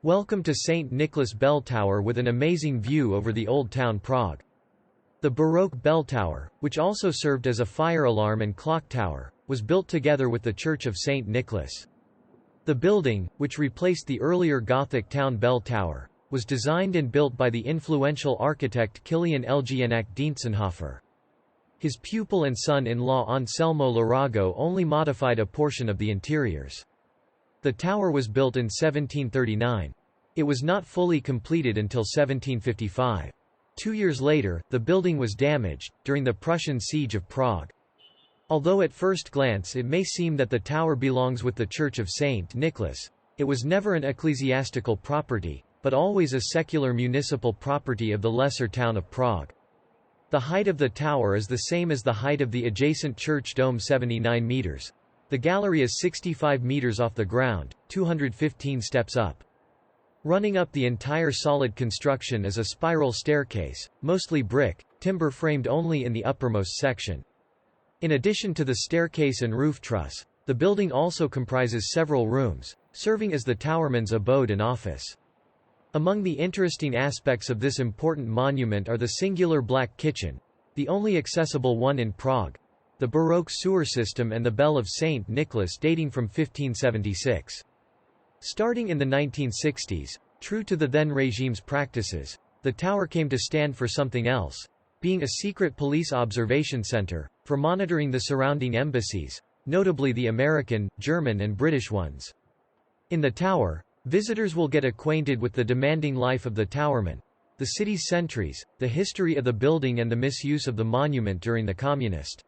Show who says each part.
Speaker 1: Welcome to St. Nicholas Bell Tower with an amazing view over the Old Town Prague. The Baroque bell tower, which also served as a fire alarm and clock tower, was built together with the Church of St. Nicholas. The building, which replaced the earlier Gothic town bell tower, was designed and built by the influential architect Kilián lgnác Dientzenhofer. His pupil and son-in-law Anselmo Lurago only modified a portion of the interiors. The tower was built in 1739. It was not fully completed until 1755. 2 years later, the building was damaged, during the Prussian siege of Prague. Although at first glance it may seem that the tower belongs with the Church of St. Nicholas, it was never an ecclesiastical property, but always a secular municipal property of the Lesser Town of Prague. The height of the tower is the same as the height of the adjacent church dome, 79 meters. The gallery is 65 meters off the ground, 215 steps up. Running up the entire solid construction is a spiral staircase, mostly brick, timber framed only in the uppermost section. In addition to the staircase and roof truss, the building also comprises several rooms, serving as the towerman's abode and office. Among the interesting aspects of this important monument are the singular black kitchen, the only accessible one in Prague, the Baroque sewer system and the bell of St. Nicholas dating from 1576. Starting in the 1960s, true to the then regime's practices, the tower came to stand for something else, being a secret police observation center, for monitoring the surrounding embassies, notably the American, German and British ones. In the tower, visitors will get acquainted with the demanding life of the towerman, the city's sentries, the history of the building and the misuse of the monument during the communist